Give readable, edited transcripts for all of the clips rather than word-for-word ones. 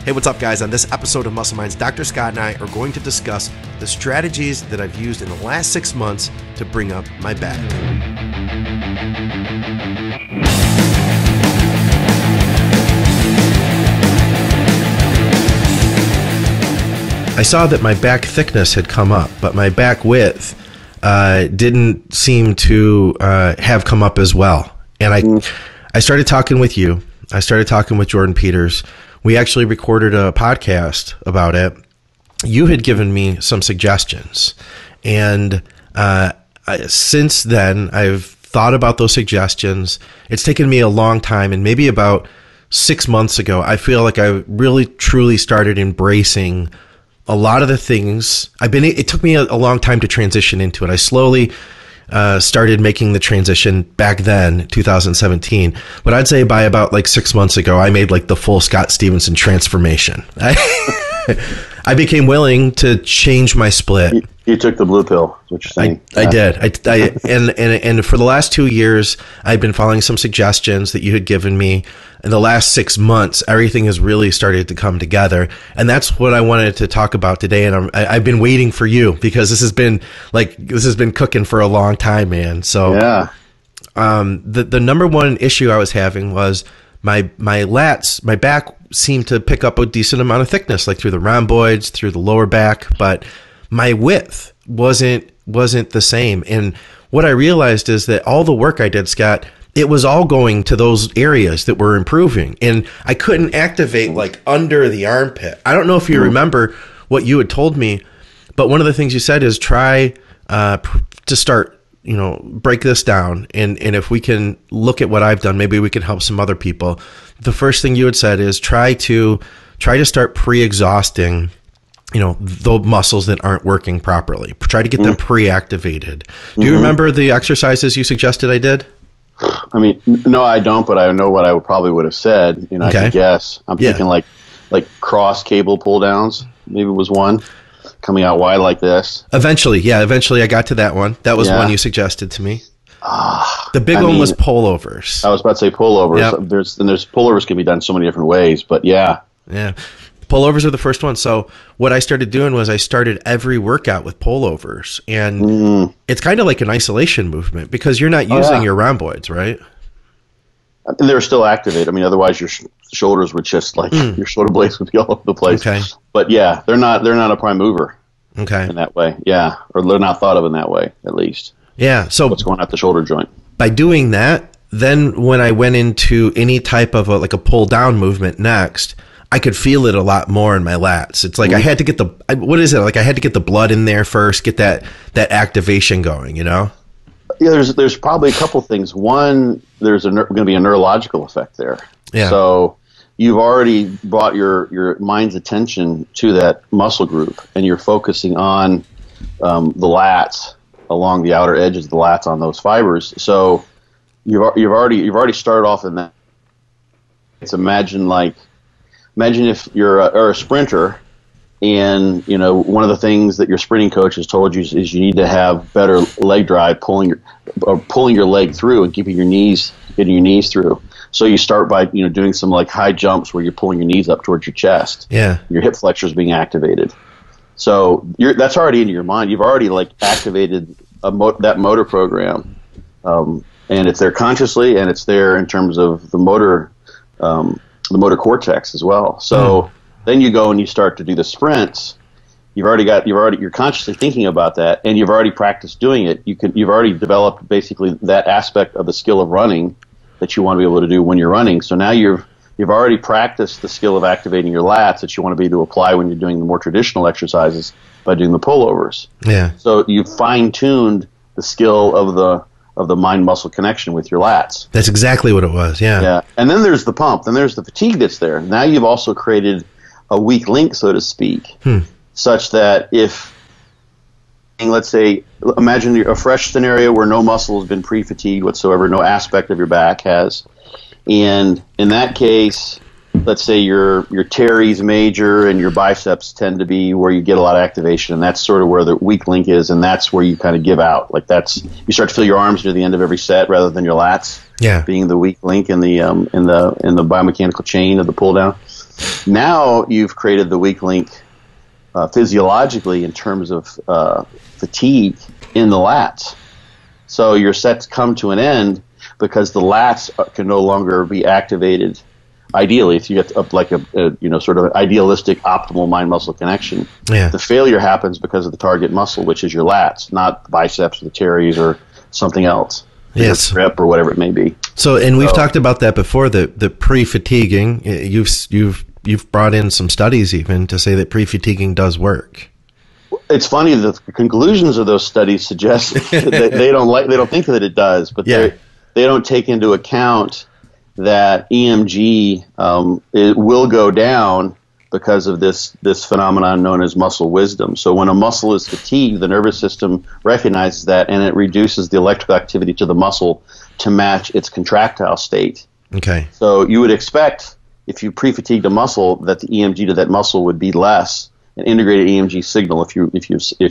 Hey, what's up, guys? On this episode of Muscle Minds, Dr. Scott and I are going to discuss the strategies that I've used in the last 6 months to bring up my back. I saw that my back thickness had come up, but my back width didn't seem to have come up as well. And I started talking with you. I started talking with Jordan Peters. We actually recorded a podcast about it. You had given me some suggestions. And since then, I've thought about those suggestions. It's taken me a long time. And maybe about 6 months ago, I feel like I really, truly started embracing a lot of the things. It took me a long time to transition into it. I slowly started making the transition back then, 2017. But I'd say by about like 6 months ago, I made like the full Scott Stevenson transformation. I became willing to change my split. You took the blue pill, is what you're saying. I did. And for the last 2 years, I've been following some suggestions that you had given me. In the last 6 months, everything has really started to come together. And that's what I wanted to talk about today. And I've been waiting for you because this has been cooking for a long time, man. So yeah. The number one issue I was having was my lats, my back seemed to pick up a decent amount of thickness, like through the rhomboids, through the lower back, but my width wasn't the same. And what I realized is that all the work I did, Scott, it was all going to those areas that were improving. And I couldn't activate like under the armpit. I don't know if you remember what you had told me, but one of the things you said is try to start, break this down. And if we can look at what I've done, maybe we can help some other people. The first thing you had said is try to start pre-exhausting the muscles that aren't working properly. Try to get them pre-activated. Do you remember the exercises you suggested I did? I mean, no, I don't, but I know what I probably would have said. I can guess. I'm thinking like cross cable pull downs. Maybe was one coming out wide like this. Eventually I got to that one. That was one you suggested to me. The big one was pullovers. I was about to say pullovers. Yep. There's pullovers can be done so many different ways, but yeah. Pullovers are the first one. So what I started doing was I started every workout with pullovers, and it's kind of like an isolation movement because you're not using your rhomboids, right? And they're still activated. I mean, otherwise your shoulders would just your shoulder blades would be all over the place. Okay. But yeah, they're not a prime mover. Okay. In that way, yeah, or they're not thought of in that way, at least. Yeah. So what's going at the shoulder joint? By doing that, then when I went into any type of a pull down movement next, I could feel it a lot more in my lats. It's like I had to get I had to get the blood in there first, get that activation going, Yeah, there's probably a couple things. One, there's going to be a neurological effect there. Yeah. So you've already brought your mind's attention to that muscle group, and you're focusing on the lats along the outer edges of the lats on those fibers. So you've already started off in that. It's imagine if you're a sprinter, and one of the things that your sprinting coach has told you is you need to have better leg drive, pulling your leg through and getting your knees through. So you start by doing some like high jumps where you're pulling your knees up towards your chest. Yeah, your hip flexors being activated. So that's already into your mind. You've already activated that motor program, and it's there consciously, and it's there in terms of the motor cortex as well. So then you go and you start to do the sprints. You're consciously thinking about that, and you've already practiced doing it. You've already developed basically that aspect of the skill of running that you want to be able to do when you're running. So now you've already practiced the skill of activating your lats that you want to be able to apply when you're doing the more traditional exercises by doing the pullovers. Yeah. So you fine-tuned the skill of the mind-muscle connection with your lats. That's exactly what it was, yeah. Yeah, and then there's the pump. Then there's the fatigue that's there. Now you've also created a weak link, so to speak, such that if, let's say, imagine a fresh scenario where no muscle has been pre-fatigued whatsoever, no aspect of your back has, and in that case, let's say your teres major and your biceps tend to be where you get a lot of activation, and that's sort of where the weak link is, and that's where you kind of give out. You start to feel your arms near the end of every set rather than your lats being the weak link in the biomechanical chain of the pull down. Now you've created the weak link physiologically in terms of fatigue in the lats. So your sets come to an end because the lats can no longer be activated. Ideally, if you get up like a sort of idealistic optimal mind-muscle connection, the failure happens because of the target muscle, which is your lats, not the biceps or the teres or something else. Yes, grip or whatever it may be. So, and we've talked about that before. The pre-fatiguing. You've brought in some studies even to say that pre-fatiguing does work. It's funny that the conclusions of those studies suggest that they don't think that it does, but they don't take into account that EMG it will go down because of this phenomenon known as muscle wisdom. So when a muscle is fatigued, the nervous system recognizes that, and it reduces the electrical activity to the muscle to match its contractile state. Okay. So you would expect, if you pre-fatigued a muscle, that the EMG to that muscle would be less, an integrated EMG signal if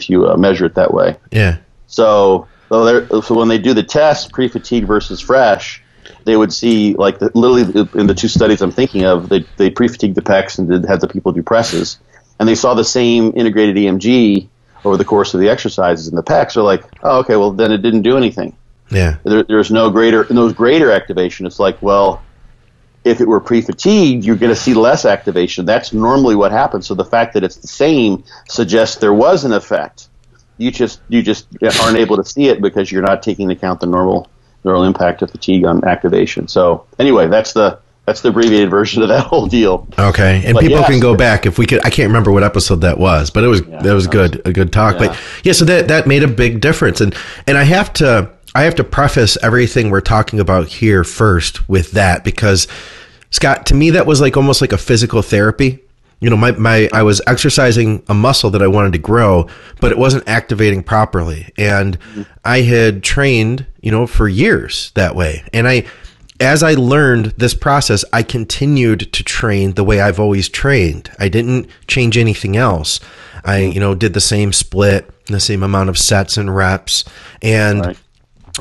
you measure it that way. Yeah. So when they do the test, pre-fatigue versus fresh, they would see, like, literally in the two studies I'm thinking of, they pre-fatigued the pecs and had the people do presses, and they saw the same integrated EMG over the course of the exercises in the pecs. They're like, oh, okay, well, then it didn't do anything. Yeah. There's no greater activation. It's like, well, if it were pre-fatigued, you're going to see less activation. That's normally what happens. So the fact that it's the same suggests there was an effect. You just aren't able to see it because you're not taking into account the normal neural impact of fatigue on activation. So anyway, that's the abbreviated version of that whole deal. Okay, and people can go back if we could. I can't remember what episode that was, but it was a good talk. Yeah. But yeah, so that made a big difference, and I have to preface everything we're talking about here first with that, because Scott, to me that was like almost like a physical therapy. You know, I was exercising a muscle that I wanted to grow, but it wasn't activating properly. And I had trained, for years that way. And as I learned this process, I continued to train the way I've always trained. I didn't change anything else. I, did the same split, the same amount of sets and reps. And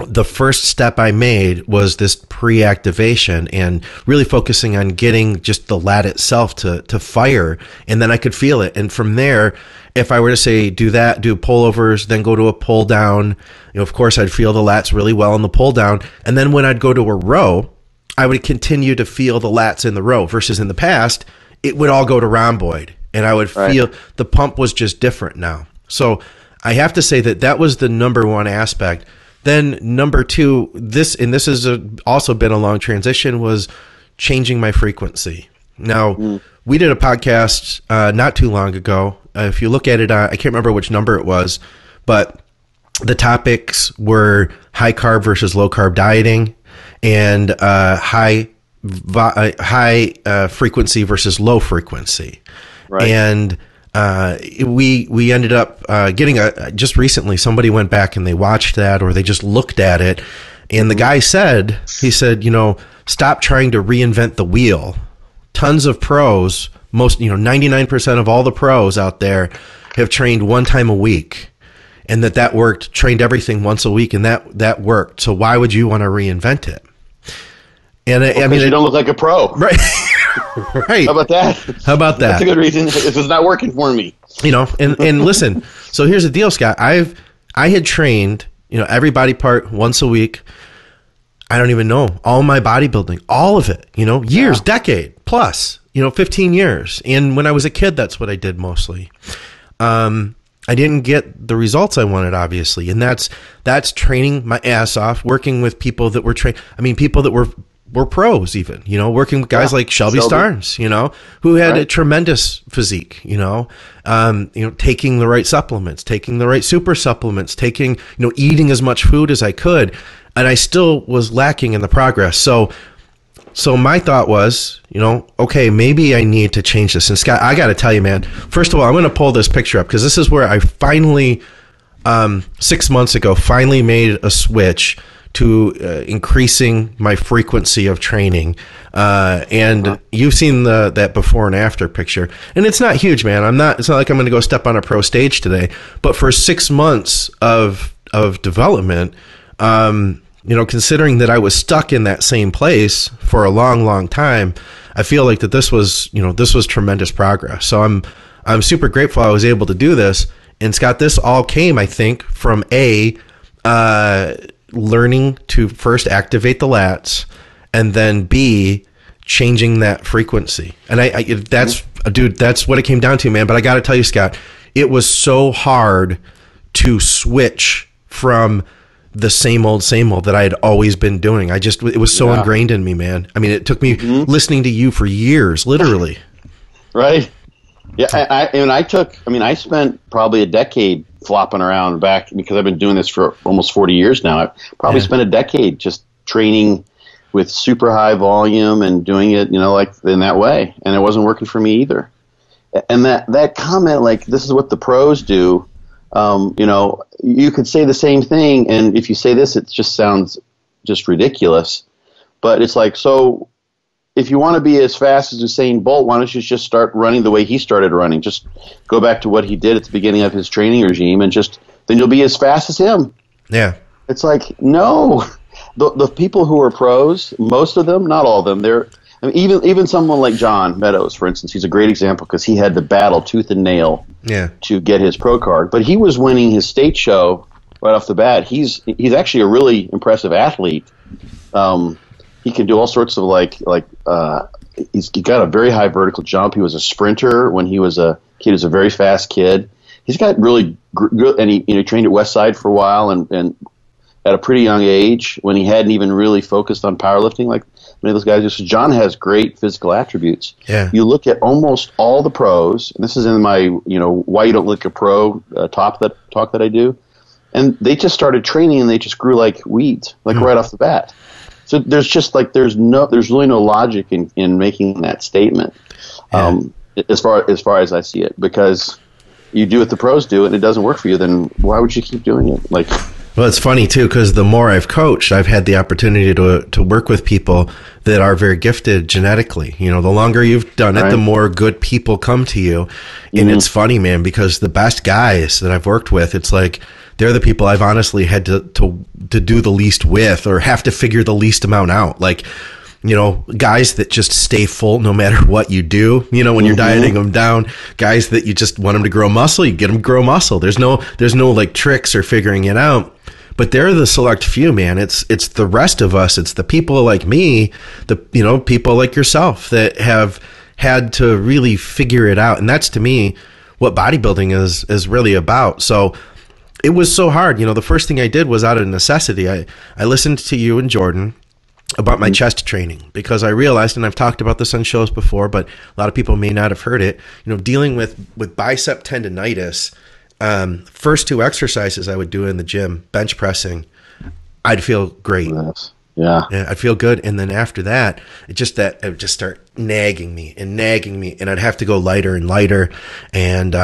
the first step I made was this pre-activation and really focusing on getting just the lat itself to fire, and then I could feel it. And from there, if I were to say do pullovers, then go to a pull down, of course I'd feel the lats really well in the pull down. And then when I'd go to a row, I would continue to feel the lats in the row, versus in the past, it would all go to rhomboid, and I would feel the pump was just different now. So I have to say that was the number one aspect. Then number two, this has also been a long transition, was changing my frequency. Now, we did a podcast not too long ago. If you look at it, I can't remember which number it was, but the topics were high carb versus low carb dieting, and high frequency versus low frequency. Right. And we ended up getting just recently, somebody went back and they watched that, or they just looked at it, and the guy said, stop trying to reinvent the wheel. Tons of pros, 99% of all the pros out there have trained one time a week, and that worked, trained everything once a week, and that worked. So why would you want to reinvent it? And I mean, you don't look like a pro. Right. Right. How about that? That's a good reason. If it's not working for me. And listen, so here's the deal, Scott. I had trained, every body part once a week. I don't even know, all my bodybuilding, all of it, years, decade plus, 15 years. And when I was a kid, that's what I did mostly. I didn't get the results I wanted, obviously. And that's training my ass off, working with people that were people that were pros even, working with guys like Shelby Starnes, who had a tremendous physique, taking the right supplements, taking the right super supplements, taking, eating as much food as I could. And I still was lacking in the progress. So my thought was, okay, maybe I need to change this. And Scott, I got to tell you, man, first of all, I'm going to pull this picture up, because this is where I finally, 6 months ago, finally made a switch to increasing my frequency of training. And you've seen that before and after picture. And it's not huge, man. It's not like I'm going to go step on a pro stage today. But for 6 months of development, considering that I was stuck in that same place for a long, long time, I feel like that this was tremendous progress. So I'm super grateful I was able to do this. And Scott, this all came, I think, from learning to first activate the lats, and then B, changing that frequency. And that's what it came down to, man. But I got to tell you, Scott, it was so hard to switch from the same old that I had always been doing. It was so ingrained in me, man. I mean, it took me listening to you for years, literally. Right. Yeah. I spent probably a decade flopping around back, because I've been doing this for almost 40 years now. I probably spent a decade just training with super high volume and doing it, like in that way. And it wasn't working for me either. And that comment, like, this is what the pros do. You could say the same thing, and if you say this, it just sounds just ridiculous. But it's like, so if you want to be as fast as Usain Bolt, why don't you just start running the way he started running? Just go back to what he did at the beginning of his training regime, and then you'll be as fast as him. Yeah. It's like, no. The people who are pros, most of them, not all of them, even someone like John Meadows, for instance, he's a great example because he had to battle tooth and nail to get his pro card. But he was winning his state show right off the bat. He's actually a really impressive athlete. He can do all sorts of he's got a very high vertical jump. He was a sprinter when he was a kid. He was a very fast kid. He's got really good, and he trained at Westside for a while, and at a pretty young age when he hadn't even really focused on powerlifting like many of those guys. So John has great physical attributes. Yeah. You look at almost all the pros, and this is in my Why You Don't Look a Pro talk that I do, and they just started training and they just grew like weeds, right off the bat. So there's just there's really no logic in making that statement, as far as I see it, because you do what the pros do and it doesn't work for you, then why would you keep doing it? Well, it's funny too, because the more I've coached, I've had the opportunity to work with people that are very gifted genetically. The longer you've done it, the more good people come to you. And it's funny, man, because the best guys that I've worked with, it's like they're the people I've honestly had to do the least with, or have to figure the least amount out. Guys that just stay full no matter what you do, when you're dieting them down, guys that you just want them to grow muscle, you get them to grow muscle. There's no tricks or figuring it out, but they're the select few, man. It's the rest of us. It's the people like me, people like yourself that have had to really figure it out. And that's, to me, what bodybuilding is really about. So it was so hard. The first thing I did was out of necessity. I listened to you and Jordan about my chest training, because I realized, and I've talked about this on shows before, but a lot of people may not have heard it, dealing with bicep tendonitis, first two exercises I would do in the gym, bench pressing, I'd feel great. Yeah, I'd feel good. And then after that, it would just start nagging me, and I'd have to go lighter and lighter. And,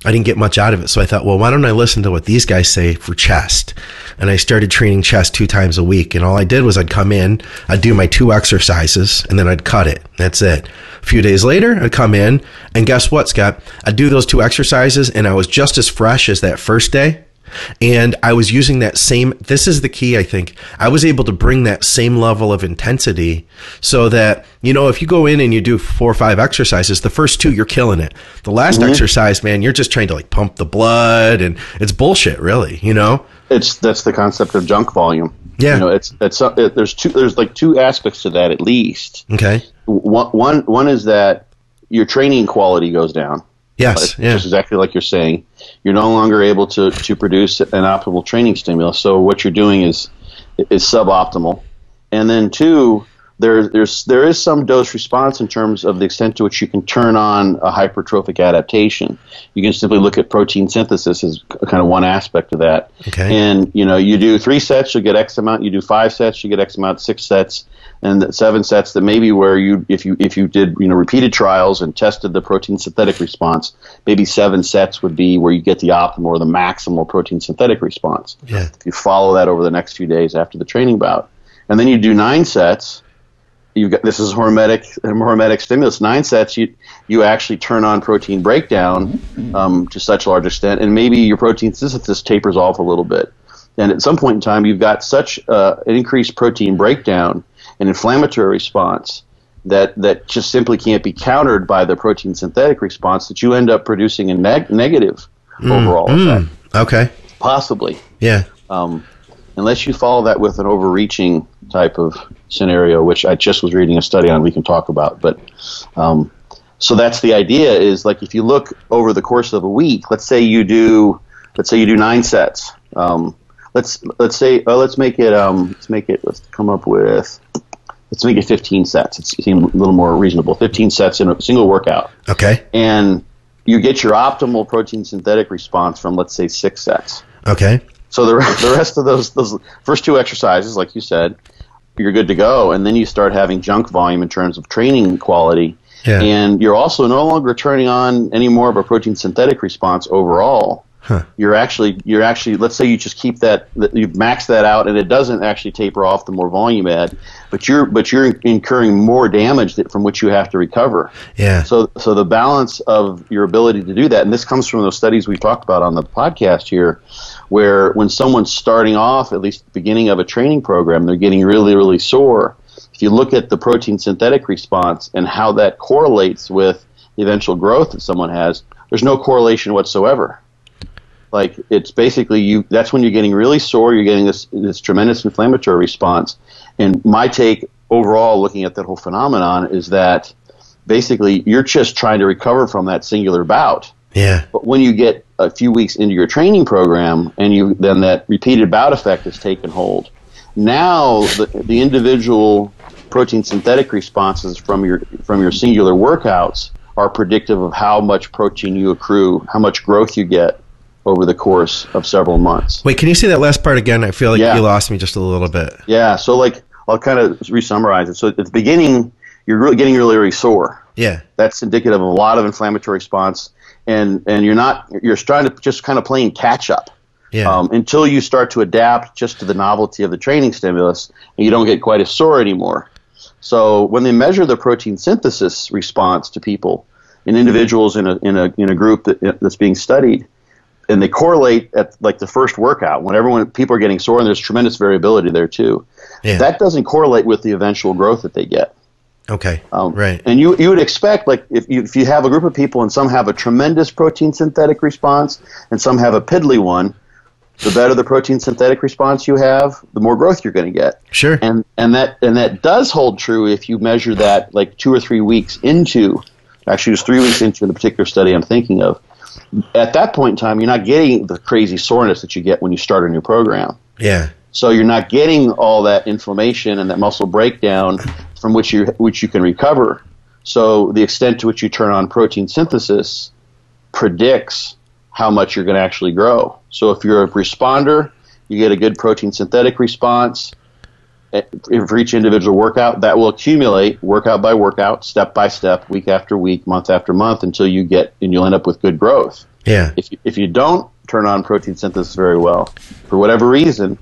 I didn't get much out of it. So I thought, well, why don't I listen to what these guys say for chest? And I started training chest 2 times a week. And all I did was I'd come in, I'd do my 2 exercises, and then I'd cut it. That's it. A few days later, I'd come in, and guess what, Scott? I'd do those 2 exercises, and I was just as fresh as that first day. And I was using that same, this is the key, I think. I was able to bring that same level of intensity so that, if you go in and you do 4 or 5 exercises, the first 2, you're killing it. The last exercise, man, you're just trying to pump the blood, and it's bullshit, really, That's the concept of junk volume. Yeah. There's 2 aspects to that at least. Okay. One is that your training quality goes down. Yes. Just exactly like you're saying. You're no longer able to produce an optimal training stimulus. So what you're doing is suboptimal. And then 2, there is some dose response in terms of the extent to which you can turn on a hypertrophic adaptation. You can simply look at protein synthesis as kind of one aspect of that. Okay. And you do 3 sets, you'll get X amount. You do 5 sets, you get X amount. 6 sets, and 7 sets, that maybe where if you did repeated trials and tested the protein synthetic response, maybe 7 sets would be where you get the optimal or the maximal protein synthetic response. Yeah. If you follow that over the next few days after the training bout, and then you do 9 sets. This is hormetic stimulus. 9 sets, you actually turn on protein breakdown to such a large extent, and maybe your protein synthesis tapers off a little bit. And at some point in time, you've got such an increased protein breakdown and inflammatory response that just simply can't be countered by the protein synthetic response, that you end up producing a negative overall effect. Okay. Possibly. Yeah. Unless you follow that with an overreaching type of scenario, which I just was reading a study on, we can talk about. But so that's the idea, is like if you look over the course of a week, let's say you do 9 sets. Let's make it 15 sets. It seems a little more reasonable. 15 sets in a single workout. Okay. And you get your optimal protein synthetic response from, let's say, 6 sets. Okay. So the rest of those first 2 exercises, like you said, you're good to go. And then you start having junk volume in terms of training quality. Yeah. And you're also no longer turning on any more of a protein synthetic response overall. Huh. You're actually, let's say you just keep that, you've maxed that out, and it doesn't actually taper off the more volume add, but you're incurring more damage from which you have to recover. Yeah. So the balance of your ability to do that, and this comes from those studies we talked about on the podcast here, where when someone's starting off, at least at the beginning of a training program, they're getting really, really sore. If you look at the protein synthetic response and how that correlates with the eventual growth that someone has, there's no correlation whatsoever. Like, it's basically that's when you're getting really sore, you're getting this tremendous inflammatory response. And my take overall, looking at that whole phenomenon, is that basically you're just trying to recover from that singular bout. Yeah. But when you get a few weeks into your training program and then that repeated bout effect has taken hold, now the individual protein synthetic responses from your singular workouts are predictive of how much protein you accrue, how much growth you get over the course of several months. Wait, can you say that last part again? I feel like you lost me just a little bit. Yeah, so like I'll kind of re-summarize it. So at the beginning, you're getting really, really sore. Yeah. That's indicative of a lot of inflammatory response, and you're trying to just kind of playing catch up. Yeah. Until you start to adapt just to the novelty of the training stimulus, and you don't get quite as sore anymore. So when they measure the protein synthesis response to people, in individuals in a group that's being studied, and they correlate at like the first workout when people are getting sore, and there's tremendous variability there too. Yeah. That doesn't correlate with the eventual growth that they get. Okay, right. And you would expect, like, if you have a group of people and some have a tremendous protein synthetic response and some have a piddly one, the better the protein synthetic response you have, the more growth you're going to get. Sure. And that does hold true if you measure that like 2 or 3 weeks into, actually it was 3 weeks into the particular study I'm thinking of. At that point in time, you're not getting the crazy soreness that you get when you start a new program. Yeah. So you're not getting all that inflammation and that muscle breakdown from which you can recover. So the extent to which you turn on protein synthesis predicts how much you're going to actually grow. So if you're a responder, you get a good protein synthetic response. For each individual workout, that will accumulate workout by workout, step by step, week after week, month after month, until you'll end up with good growth. Yeah. If you don't turn on protein synthesis very well, for whatever reason,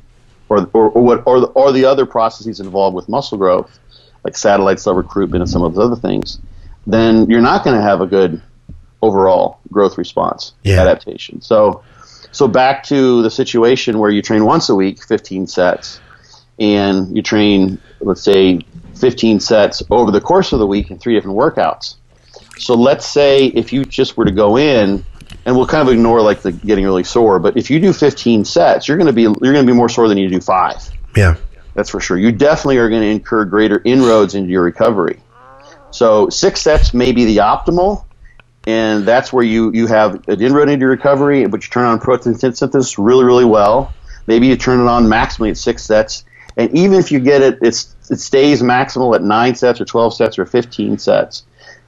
or the other processes involved with muscle growth, like satellite cell recruitment and some of those other things, then you're not going to have a good overall growth response adaptation. So back to the situation where you train once a week, 15 sets, and you train, let's say, 15 sets over the course of the week in 3 different workouts. So let's say if you just were to go in, and we'll kind of ignore like the getting really sore, but if you do 15 sets, you're going to be more sore than you do 5. Yeah, that's for sure. You definitely are going to incur greater inroads into your recovery. So 6 sets may be the optimal, and that's where you have an inroad into your recovery, but you turn on protein synthesis really, really well. Maybe you turn it on maximally at 6 sets. And even if you get it stays maximal at 9 sets or 12 sets or 15 sets.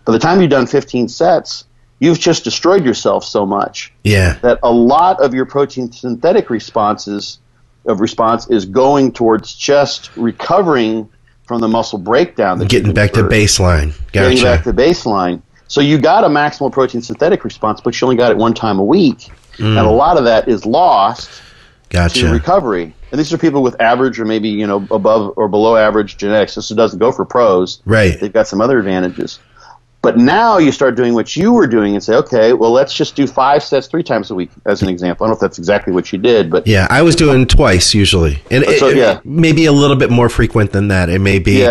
By the time you've done 15 sets, you've just destroyed yourself so much that a lot of your protein synthetic response is going towards just recovering from the muscle breakdown. Getting back to baseline. Gotcha. Getting back to baseline. So you got a maximal protein synthetic response, but you only got it one time a week. And a lot of that is lost to recovery. And these are people with average or maybe above or below average genetics. This doesn't go for pros. Right. They've got some other advantages. But now you start doing what you were doing and say, okay, well, let's just do 5 sets 3 times a week as an example. I don't know if that's exactly what you did, but yeah, I was doing twice usually, and maybe a little bit more frequent than that. It may be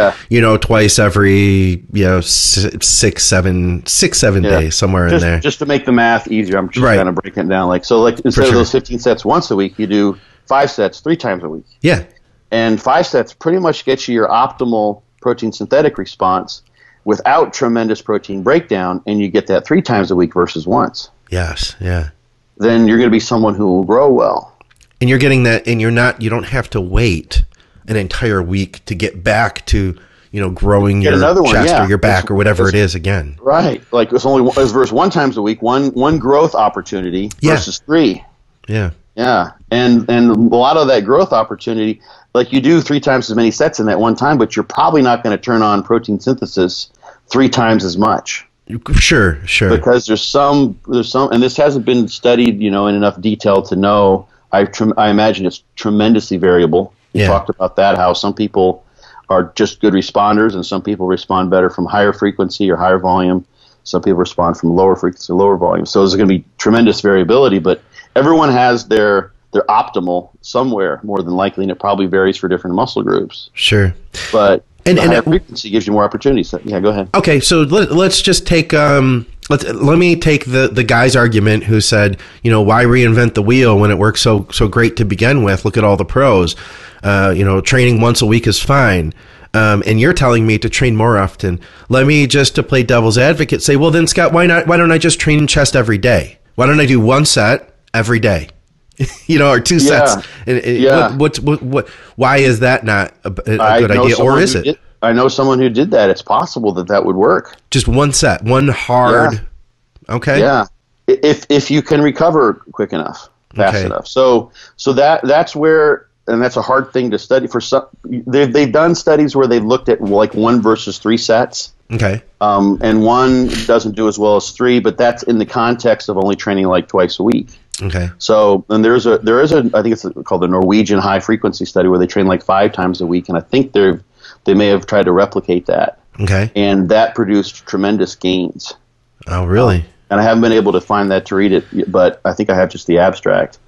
twice every 6-7 days, somewhere in there. Just to make the math easier, I'm just kind of breaking it down. Like instead of those 15 sets once a week, you do 5 sets 3 times a week. Yeah, and 5 sets pretty much gets you your optimal protein synthetic response without tremendous protein breakdown, and you get that 3 times a week versus once. Yes, yeah. Then you're going to be someone who will grow well. And you're getting that, and you don't have to wait an entire week to get back to, growing your chest or your back or whatever it is again. Right. Like it's versus 1 times a week, one growth opportunity versus 3. Yeah. Yeah. And a lot of that growth opportunity, like you do 3 times as many sets in that one time, but you're probably not going to turn on protein synthesis 3 times as much. Sure. Because there's some, and this hasn't been studied, in enough detail to know. I imagine it's tremendously variable. You talked about that, how some people are just good responders, and some people respond better from higher frequency or higher volume. Some people respond from lower frequency or lower volume. So there's going to be tremendous variability, but everyone has their optimal somewhere, more than likely, and it probably varies for different muscle groups. Sure. But and higher frequency gives you more opportunities. So, yeah, go ahead. Okay, so let's just take let me take the guy's argument who said, why reinvent the wheel when it works so great to begin with? Look at all the pros. Training once a week is fine. And you're telling me to train more often. Let me just, to play devil's advocate, say, well then, Scott, why don't I just train chest every day? Why don't I do 1 set every day? Or 2 sets. Why is that not a good idea, or is it? I know someone who did that. It's possible that would work. Just 1 set, one hard. Yeah. Okay. Yeah. If you can recover quick enough, fast enough. So that's where, and that's a hard thing to study for some. They've done studies where they've looked at like 1 versus 3 sets. Okay. And 1 doesn't do as well as 3, but that's in the context of only training like twice a week. Okay. So, and there is a I think it's called the Norwegian high frequency study where they train like 5 times a week, and I think they may have tried to replicate that. Okay. And that produced tremendous gains. Oh, really? And I haven't been able to find that to read it, but I think I have just the abstract,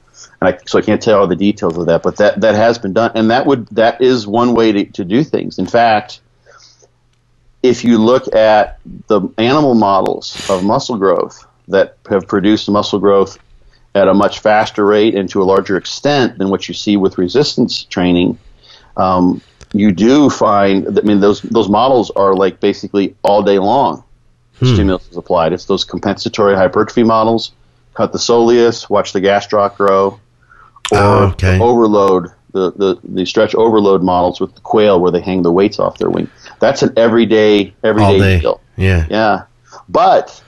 so I can't tell all the details of that. But that has been done, and that is one way to do things. In fact, if you look at the animal models of muscle growth that have produced muscle growth at a much faster rate and to a larger extent than what you see with resistance training, you do find that, those models are like basically all day long. Stimulus is applied. It's those compensatory hypertrophy models. Cut the soleus, watch the gastroc grow, or the overload, the stretch overload models with the quail where they hang the weights off their wing. That's an everyday deal. Yeah. But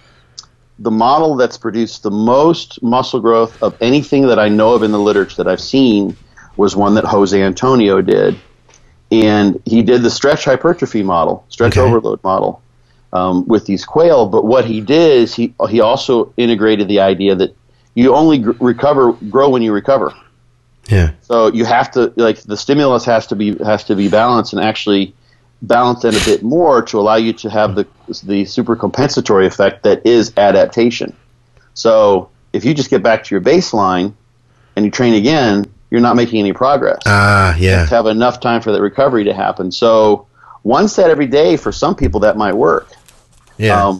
the model that's produced the most muscle growth of anything that I know of in the literature that I've seen was one that Jose Antonio did. And he did the stretch hypertrophy model, overload model, with these quail. But what he did is he also integrated the idea that you only grow when you recover. Yeah. So you have to, the stimulus has to be balanced, and actually balanced in a bit more to allow you to have the super compensatory effect that is adaptation. So if you just get back to your baseline and you train again, you're not making any progress. Yeah. You have to have enough time for that recovery to happen. So 1 set every day, for some people that might work. Yeah.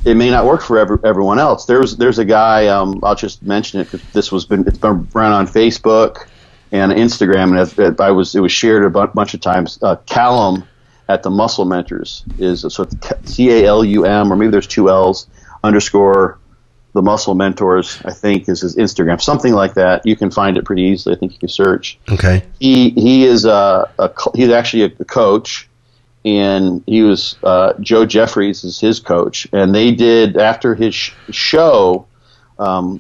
It may not work for everyone else. There's a guy, I'll just mention it because it's been around on Facebook and Instagram, and it was shared a bunch of times. Callum at the Muscle Mentors is so it's CALUM, or maybe there's 2 L's _. The Muscle Mentors, I think, is his Instagram, something like that. You can find it pretty easily. I think you can search. Okay. He is he's actually a coach, and he was Joe Jeffries is his coach, and they did, after his show,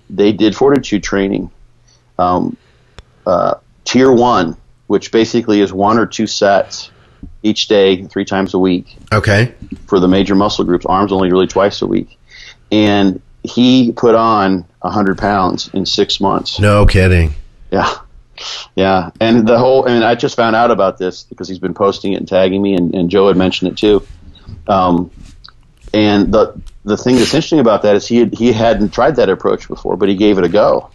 they did fortitude training, tier 1, which basically is 1 or 2 sets each day, 3 times a week. Okay. For the major muscle groups, arms only really twice a week, and he put on 100 pounds in 6 months. No kidding. Yeah. And I just found out about this because he's been posting it and tagging me, and Joe had mentioned it too. And the thing that's interesting about that is he hadn't tried that approach before, but he gave it a go.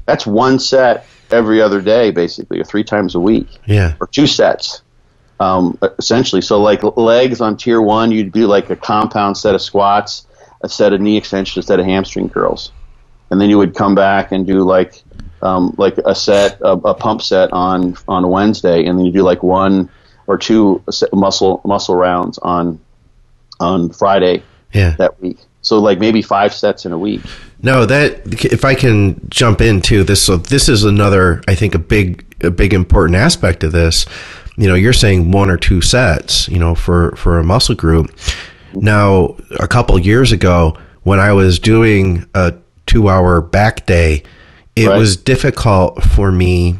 That's one set every other day, basically, or 3 times a week, or 2 sets, essentially. So like legs on tier 1, you'd do like a compound set of squats, a set of knee extensions, a set of hamstring curls, and then you would come back and do like a pump set on a Wednesday, and then you do like 1 or 2 muscle rounds on Friday that week. So like maybe 5 sets in a week. No, that if I can jump into this, so this is another, I think, a big important aspect of this. You know, you're saying 1 or 2 sets, you know, for a muscle group. Now, a couple years ago, when I was doing a 2-hour back day, it was difficult for me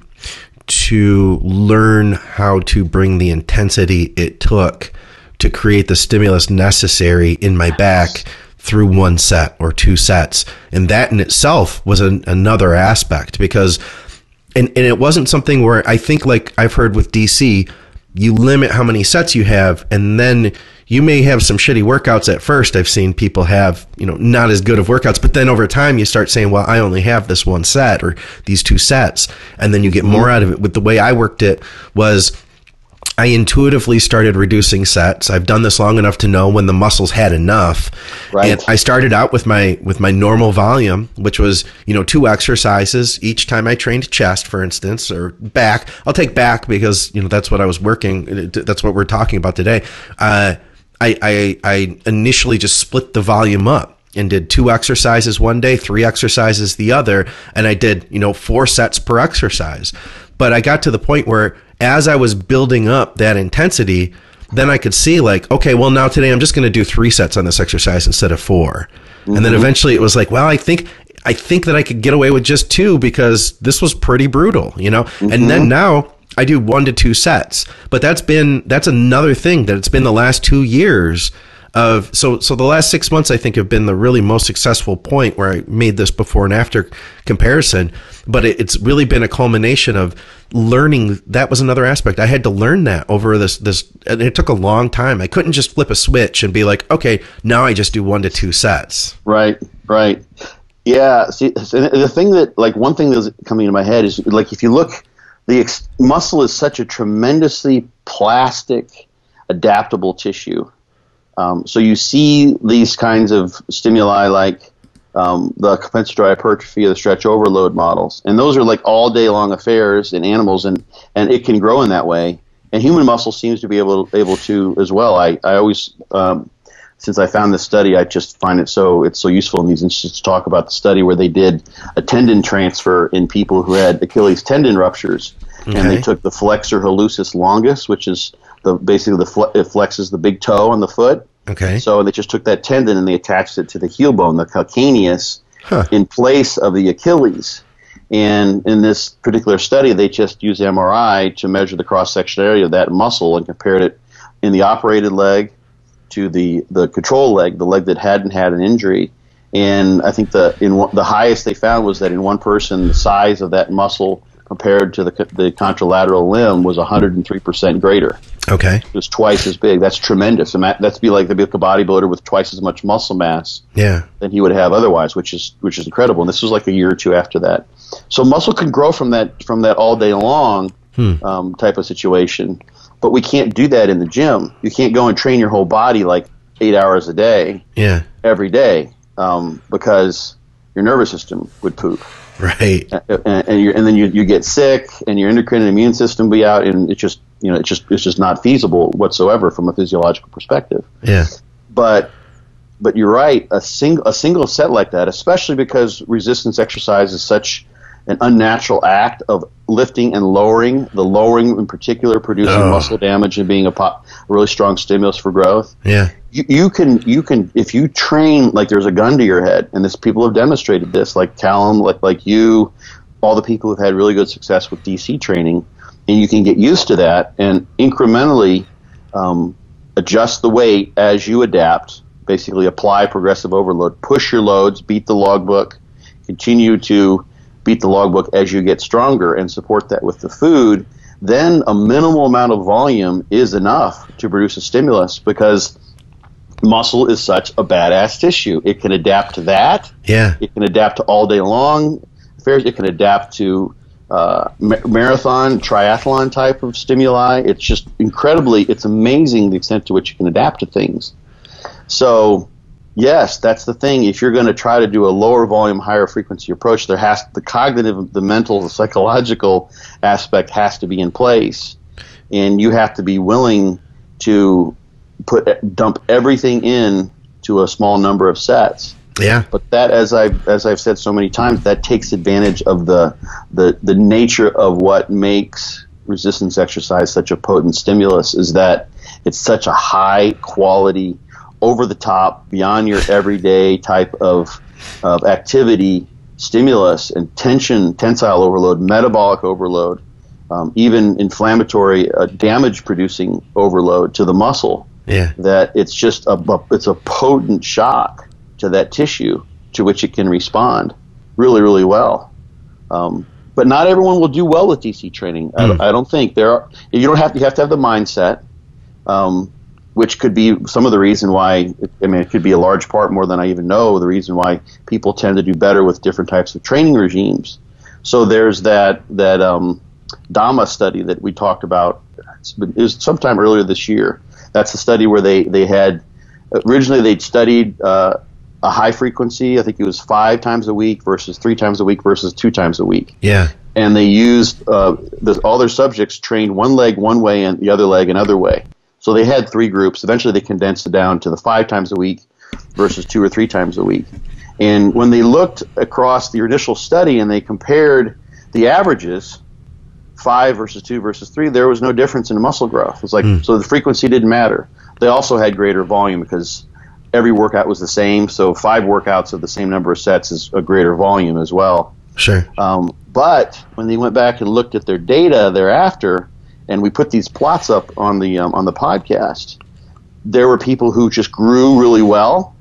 to learn how to bring the intensity it took to create the stimulus necessary in my back through 1 set or 2 sets. And that in itself was another aspect, because, and it wasn't something where I think, like I've heard with DC, you limit how many sets you have, and then you may have some shitty workouts at first. I've seen people have, you know, not as good of workouts, but then over time you start saying, well, I only have this 1 set or these 2 sets. And then you get more out of it. With the way I worked it was I intuitively started reducing sets. I've done this long enough to know when the muscles had enough. And I started out with my normal volume, which was, you know, 2 exercises each time I trained chest, for instance, or back. I'll take back because, you know, that's what I was working. That's what we're talking about today. I initially just split the volume up and did 2 exercises one day, 3 exercises the other, and I did, you know, 4 sets per exercise. But I got to the point where as I was building up that intensity, then I could see like, okay, well, now today I'm just going to do 3 sets on this exercise instead of 4. And then eventually it was like, well, I think that I could get away with just 2 because this was pretty brutal, you know? And then now I do 1 to 2 sets, but that's another thing that it's been the last 2 years of, so the last 6 months I think have been the really most successful point where I made this before and after comparison, but it's really been a culmination of learning. That was another aspect. I had to learn that over this, and it took a long time. I couldn't just flip a switch and be like, okay, now I just do 1 to 2 sets. Right. Yeah. See, the thing that, like, one thing that's coming into my head is, like, if you look, muscle is such a tremendously plastic, adaptable tissue. So you see these kinds of stimuli like the compensatory hypertrophy or the stretch overload models. And those are like all day long affairs in animals, and it can grow in that way. And human muscle seems to be able to as well. I always, since I found this study, I just find it's so useful in these institutes to talk about the study where they did a tendon transfer in people who had Achilles tendon ruptures. Okay. And they took the flexor hallucis longus, which is it flexes the big toe on the foot. Okay. So they just took that tendon and they attached it to the heel bone, the calcaneus, in place of the Achilles. And in this particular study, they just used MRI to measure the cross-section area of that muscle and compared it in the operated leg to the control leg, the leg that hadn't had an injury. And I think the highest they found was that in one person, the size of that muscle compared to the contralateral limb was 103% greater. Okay. It was twice as big. That's tremendous. And that's be like a bodybuilder with twice as much muscle mass than he would have otherwise, which is incredible. And this was like a year or 2 after that. So muscle can grow from that all day long type of situation. But we can't do that in the gym. You can't go and train your whole body like 8 hours a day every day because your nervous system would poop. Right. And then you get sick, and your endocrine and immune system be out, and it's just not feasible whatsoever from a physiological perspective. Yeah. But you're right. A single set like that, especially because resistance exercise is such an unnatural act of lifting and lowering. The lowering in particular producing muscle damage and being a really strong stimulus for growth. Yeah. You can if you train like there's a gun to your head, and people have demonstrated this, like Callum, like you, all the people who've had really good success with DC training, and you can get used to that and incrementally adjust the weight as you adapt. Basically, apply progressive overload, push your loads, beat the logbook, continue to beat the logbook as you get stronger, and support that with the food. Then a minimal amount of volume is enough to produce a stimulus, because muscle is such a badass tissue. It can adapt to that. Yeah. It can adapt to all day long affairs. It can adapt to marathon, triathlon type of stimuli. It's just it's amazing the extent to which you can adapt to things. So, yes, that's the thing. If you're going to try to do a lower volume, higher frequency approach, the cognitive, the mental, the psychological aspect has to be in place. And you have to be willing to dump everything in to a small number of sets. Yeah. But that, as I've said so many times, that takes advantage of the nature of what makes resistance exercise such a potent stimulus, is that it's such a high quality, over the top, beyond your everyday type of activity stimulus, and tensile overload, metabolic overload, even inflammatory damage producing overload to the muscle. Yeah. That it's just it's a potent shock to that tissue, to which it can respond really, really well. But not everyone will do well with DC training. I don't think you have to have the mindset, which could be some of the reason why. It could be a large part, more than I even know, the reason why people tend to do better with different types of training regimes. So there's that DAMA study that we talked about. It was sometime earlier this year. That's the study where they had originally they'd studied a high frequency. I think it was 5 times a week versus 3 times a week versus 2 times a week. Yeah. And they used all their subjects trained one leg one way and the other leg another way. So they had 3 groups. Eventually they condensed it down to the 5 times a week versus 2 or 3 times a week. And when they looked across the initial study and they compared the averages, 5 versus 2 versus 3, there was no difference in muscle growth. It was like, so the frequency didn't matter. They also had greater volume because every workout was the same. So 5 workouts of the same number of sets is a greater volume as well. Sure. But when they went back and looked at their data thereafter, and we put these plots up on the podcast, there were people who just grew really well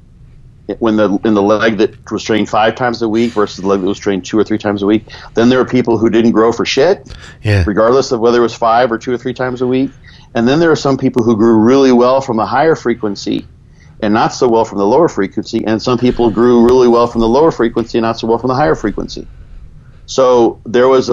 in the leg that was trained 5 times a week versus the leg that was trained 2 or 3 times a week. Then there were people who didn't grow for shit, regardless of whether it was 5 or 2 or 3 times a week. And then there are some people who grew really well from the higher frequency and not so well from the lower frequency, and some people grew really well from the lower frequency and not so well from the higher frequency. So there was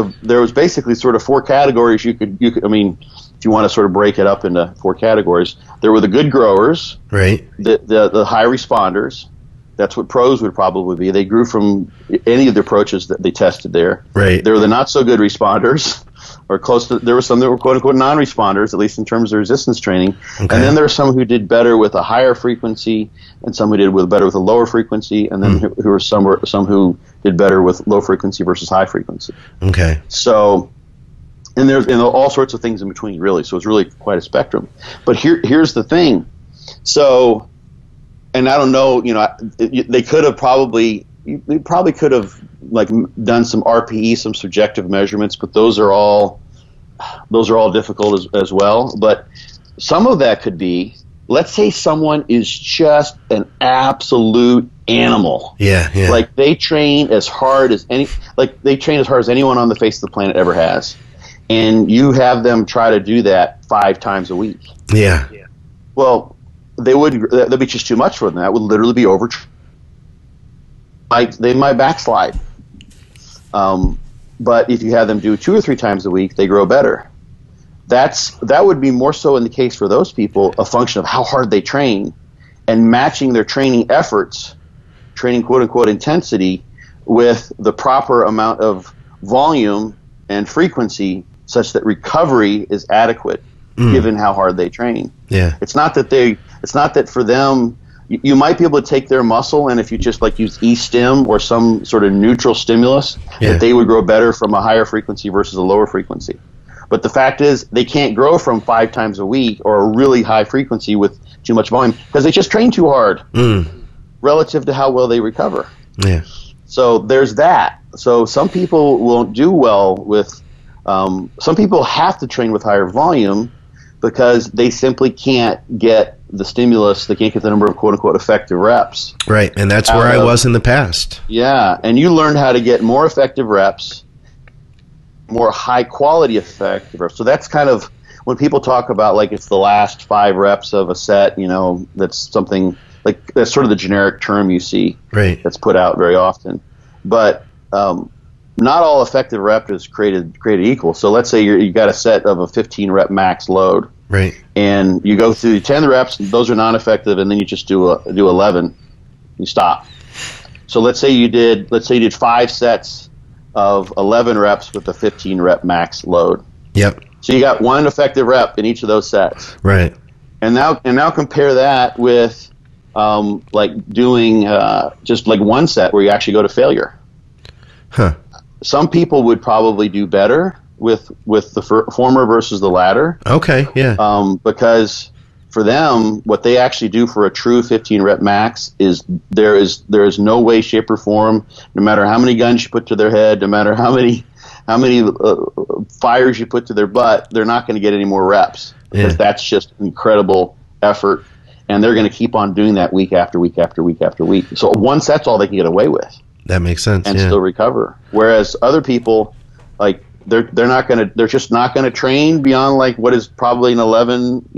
basically sort of 4 categories you could if you want to sort of break it up into 4 categories. There were the good growers, right? The high responders. That's what pros would probably be. They grew from any of the approaches that they tested there. Right. There were the not so good responders, or close to. There were some that were quote unquote non-responders, at least in terms of resistance training. Okay. And then there were some who did better with a higher frequency, and some who did better with a lower frequency, and then who were some who did better with low frequency versus high frequency. Okay. So, and there's all sorts of things in between, really. So it's really quite a spectrum. But here's the thing. So. And I don't know, they probably could have done some RPE, some subjective measurements, but those are all difficult as well. But some of that could be, let's say someone is just an absolute animal. Yeah. Like they train as hard as anyone on the face of the planet ever has. And you have them try to do that 5 times a week. Yeah. Well, that'd be just too much for them. That would literally be over. They might backslide. But if you have them do 2 or 3 times a week, they grow better. That would be more so in the case for those people, a function of how hard they train and matching their training efforts, training quote unquote intensity, with the proper amount of volume and frequency such that recovery is adequate given how hard they train. Yeah. It's not that for them, you might be able to take their muscle, and if you just use E-stim or some sort of neutral stimulus, that they would grow better from a higher frequency versus a lower frequency. But the fact is, they can't grow from 5 times a week or a really high frequency with too much volume because they just train too hard relative to how well they recover. Yeah. So there's that. So some people won't do well with, some people have to train with higher volume because they simply can't get the stimulus, they can't get the number of quote-unquote effective reps. Right, and that's where I was in the past. Yeah, and you learned how to get more effective reps, more high-quality effective reps. So that's kind of, when people talk about like it's the last 5 reps of a set, that's something like that's sort of the generic term you see that's put out very often. But not all effective rep is created equal. So let's say you got a set of a 15 rep max load, and you go through 10 reps, those are non-effective, and then you just do 11, you stop. So let's say you did 5 sets of 11 reps with a 15 rep max load. Yep. So you got 1 effective rep in each of those sets. Right. And now compare that with like doing just like 1 set where you actually go to failure. Huh. Some people would probably do better with the former versus the latter. Okay, yeah. Because for them, what they actually do for a true 15 rep max is there is no way, shape, or form, no matter how many guns you put to their head, no matter how many fires you put to their butt, they're not going to get any more reps because that's just incredible effort, and they're going to keep on doing that week after week after week after week. So 1 set's all they can get away with. That makes sense. And still recover. Whereas other people, like they're just not gonna train beyond like what is probably an 11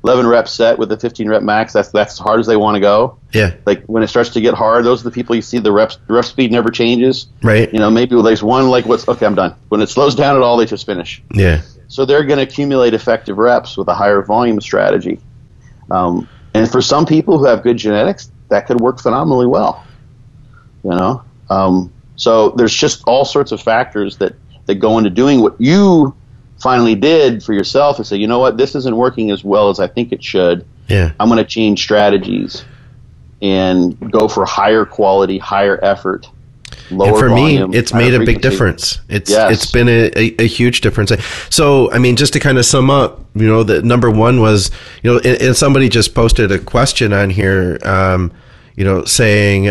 rep set with a 15 rep max. That's as hard as they want to go. Yeah. Like when it starts to get hard, those are the people you see the rep speed never changes. Right. Maybe there's one like I'm done. When it slows down at all, they just finish. Yeah. So they're gonna accumulate effective reps with a higher volume strategy. And for some people who have good genetics, that could work phenomenally well. So there's just all sorts of factors that go into doing what you finally did for yourself and say, you know what, this isn't working as well as I think it should. Yeah. I'm going to change strategies and go for higher quality, higher effort, lower and for volume, me, it's made a big difference. It's been a huge difference. So, I mean, just to kind of sum up, the number one was, and somebody just posted a question on here, saying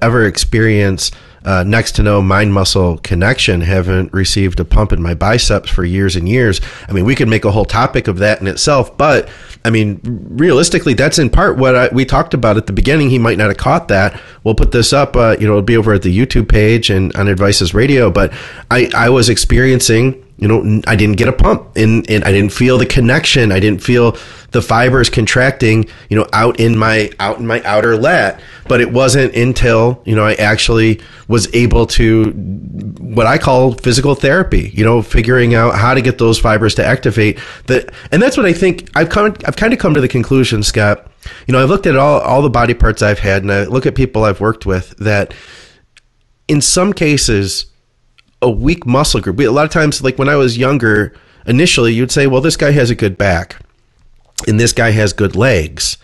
ever experience next to no mind muscle connection, haven't received a pump in my biceps for years and years. I mean, we could make a whole topic of that in itself, but I mean, realistically, that's in part what we talked about at the beginning. He might not have caught that. We'll put this up, it'll be over at the YouTube page and on Advices Radio, but I was experiencing, I didn't get a pump and I didn't feel the connection. I didn't feel the fibers contracting, out in my outer lat. But it wasn't until, I actually was able to, what I call physical therapy, figuring out how to get those fibers to activate that. And that's what I think I've kind of come to the conclusion, Scott. I've looked at all the body parts I've had, and I look at people I've worked with that in some cases, a weak muscle group. A lot of times, like when I was younger, initially you'd say, well, this guy has a good back and this guy has good legs.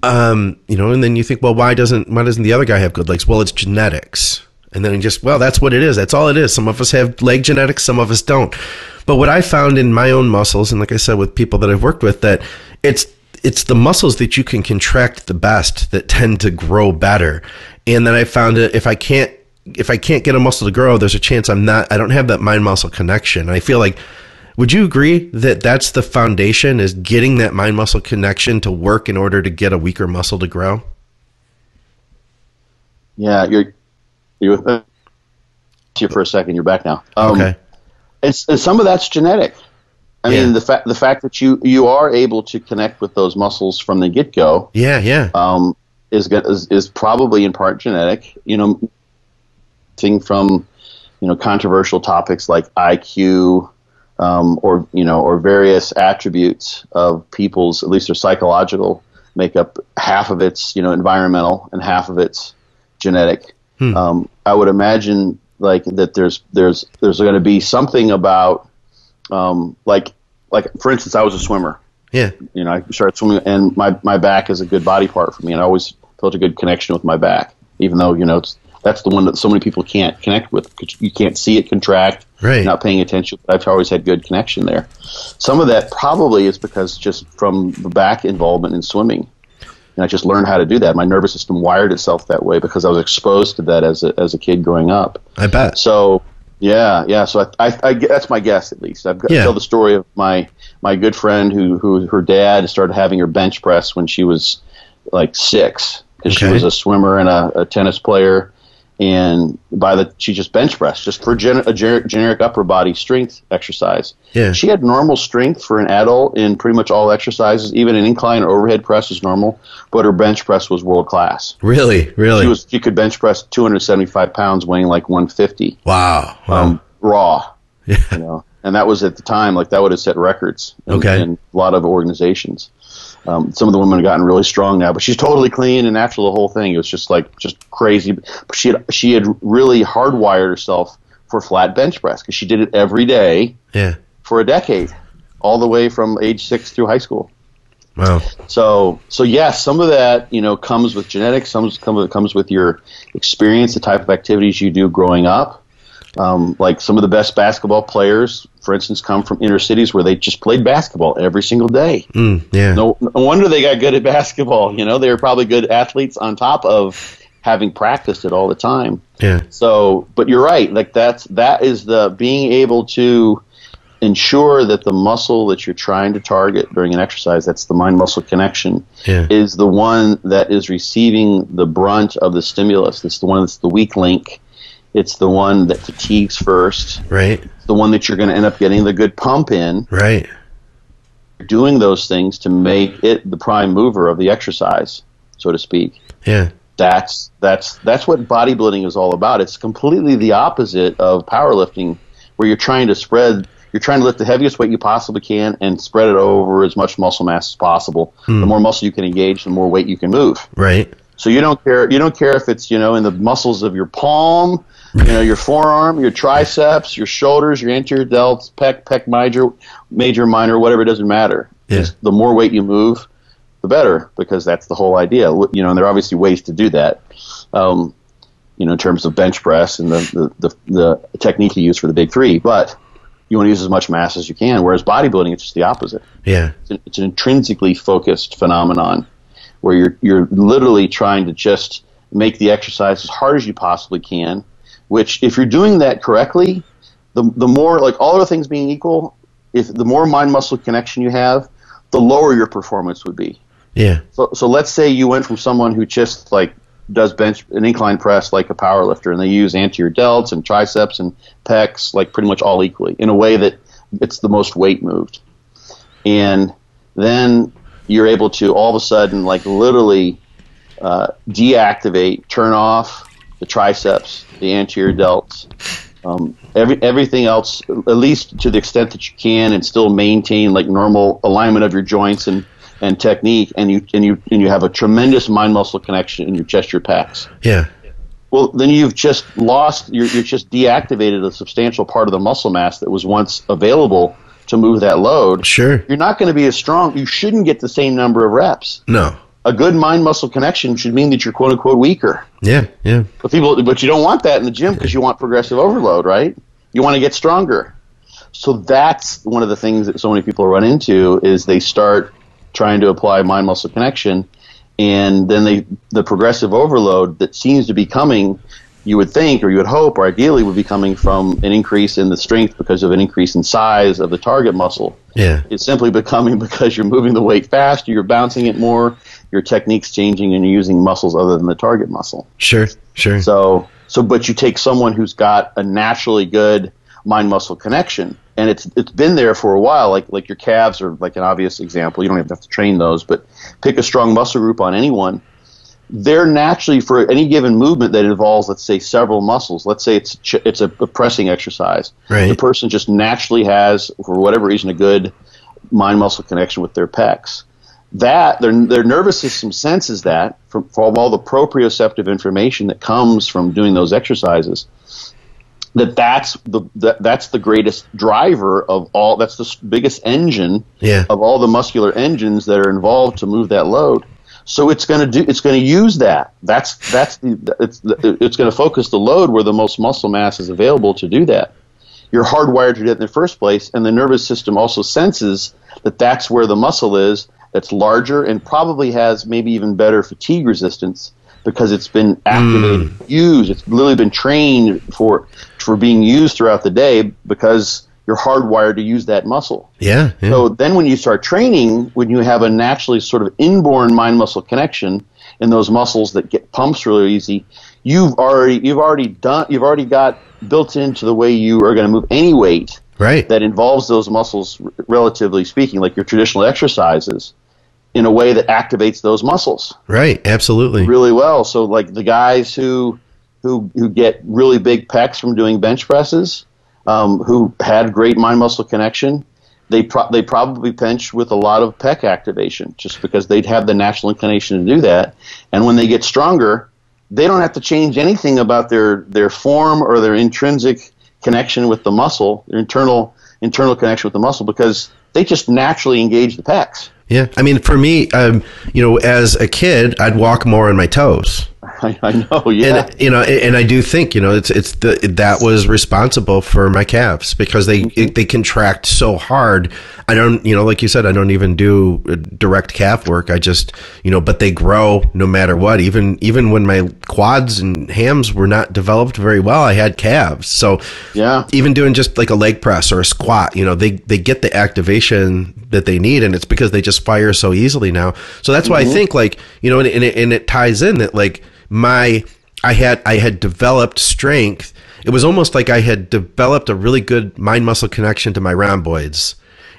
And then you think, well, why doesn't the other guy have good legs? Well, it's genetics. And then that's what it is. That's all it is. Some of us have leg genetics, some of us don't. But what I found in my own muscles, and like I said, with people that I've worked with, that it's the muscles that you can contract the best that tend to grow better. And then I found that if I can't get a muscle to grow, there's a chance I don't have that mind muscle connection. And I feel like, would you agree that that's the foundation, is getting that mind muscle connection to work in order to get a weaker muscle to grow? Yeah, you're with you for a second. You're back now. Okay. And some of that's genetic. I mean, the fact that you are able to connect with those muscles from the get go. Is probably in part genetic. Thing from controversial topics like IQ, or various attributes of people's, at least their psychological makeup. Half of it's environmental and half of it's genetic. I would imagine like that there's going to be something about like for instance, I was a swimmer. Yeah. I started swimming, and my back is a good body part for me, and I always felt a good connection with my back, even though that's the one that so many people can't connect with. You can't see it contract. Right. Not paying attention. I've always had good connection there. Some of that probably is because just from the back involvement in swimming, and I just learned how to do that. My nervous system wired itself that way because I was exposed to that as a kid growing up. I bet. So yeah. So I that's my guess, at least. I've got to tell the story of my good friend who her dad started having her bench press when she was like 6, because she was a swimmer and a tennis player. and she just bench pressed just for a generic upper body strength exercise. Yeah. She had normal strength for an adult in pretty much all exercises. Even an incline or overhead press is normal, but her bench press was world class. Really? She could bench press 275 pounds, weighing like 150. Wow. Raw. Yeah. And that was at the time, like that would have set records in a lot of organizations. Some of the women have gotten really strong now, but she's totally clean and natural, the whole thing. It was just crazy. But she had really hardwired herself for flat bench press because she did it every day for a decade, all the way from age 6 through high school. Wow. So yes, some of that, comes with genetics. Some of it comes with your experience, the type of activities you do growing up. Like some of the best basketball players, for instance, come from inner cities where they just played basketball every single day. No wonder they got good at basketball. They were probably good athletes on top of having practiced it all the time. Yeah. So, but you're right. Like that is the being able to ensure that the muscle that you're trying to target during an exercise, that's the mind-muscle connection, is the one that is receiving the brunt of the stimulus. It's the one that's the weak link. It's the one that fatigues first. Right. It's the one that you're going to end up getting the good pump in. Right. Doing those things to make it the prime mover of the exercise, so to speak. Yeah. That's what bodybuilding is all about. It's completely the opposite of powerlifting, where you're trying to lift the heaviest weight you possibly can and spread it over as much muscle mass as possible. The more muscle you can engage, the more weight you can move. Right. So you don't care if it's, in the muscles of your palm, your forearm, your triceps, your shoulders, your anterior delts, pec major, minor, whatever, it doesn't matter. Yeah. The more weight you move, the better, because that's the whole idea. And there are obviously ways to do that, in terms of bench press and the technique you use for the big three, but you want to use as much mass as you can, whereas bodybuilding, it's just the opposite. Yeah. It's an intrinsically focused phenomenon where you're literally trying to just make the exercise as hard as you possibly can, which if you're doing that correctly, the more, like all other things being equal, if the more mind-muscle connection you have, the lower your performance would be. Yeah. So let's say you went from someone who just does an incline press like a power lifter, and they use anterior delts and triceps and pecs like pretty much all equally in a way that it's the most weight moved. And then you're able to all of a sudden literally deactivate, turn off the triceps, the anterior delts, everything else, at least to the extent that you can, and still maintain normal alignment of your joints and technique, and you have a tremendous mind-muscle connection in your chest, your pecs. Yeah. Well, then you've just lost, you're just deactivated a substantial part of the muscle mass that was once available to move that load. Sure. You're not going to be as strong. You shouldn't get the same number of reps. No. A good mind-muscle connection should mean that you're quote-unquote weaker. Yeah, yeah. But you don't want that in the gym because you want progressive overload, right? You want to get stronger. So that's one of the things that so many people run into is they start trying to apply mind-muscle connection, and then the progressive overload that seems to be coming, you would think, or you would hope, or ideally would be coming from an increase in the strength because of an increase in size of the target muscle. Yeah. It's simply becoming because you're moving the weight faster, you're bouncing it more, your technique's changing, and you're using muscles other than the target muscle. Sure. So, but you take someone who's got a naturally good mind-muscle connection, and it's been there for a while, like your calves are like an obvious example. You don't even have to train those, but pick a strong muscle group on anyone. They're naturally, for any given movement that involves, let's say, several muscles, let's say it's a pressing exercise. Right. The person just naturally has, for whatever reason, a good mind-muscle connection with their pecs. That their nervous system senses that from all the proprioceptive information that comes from doing those exercises. That's the greatest driver of all. That's the biggest engine of all the muscular engines that are involved to move that load. So it's going to use that. It's going to focus the load where the most muscle mass is available to do that. You're hardwired to do it in the first place, and the nervous system also senses that that's where the muscle is. That's larger and probably has maybe even better fatigue resistance because it's been activated, used. It's literally been trained for being used throughout the day because you're hardwired to use that muscle. Yeah. So then when you start training, when you have a naturally sort of inborn mind-muscle connection in those muscles that get pumps really easy, you've already got built into the way you are going to move any weight that involves those muscles, relatively speaking, like your traditional exercises, in a way that activates those muscles. Right, absolutely. Really well. So like the guys who get really big pecs from doing bench presses, who had great mind-muscle connection, they probably bench with a lot of pec activation just because they'd have the natural inclination to do that. And when they get stronger, they don't have to change anything about their form or their intrinsic connection with the muscle, their internal connection with the muscle, because they just naturally engage the pecs. Yeah, I mean, for me, as a kid, I'd walk more on my toes. I know, yeah. And I do think, that was responsible for my calves because they contract so hard. I don't, like you said, I don't even do direct calf work. I just, but they grow no matter what. Even when my quads and hams were not developed very well, I had calves. So yeah, even doing just like a leg press or a squat, they get the activation that they need, and it's because they just fire so easily now. So that's why I think and it ties in that like I had developed strength. It was almost like I had developed a really good mind-muscle connection to my rhomboids.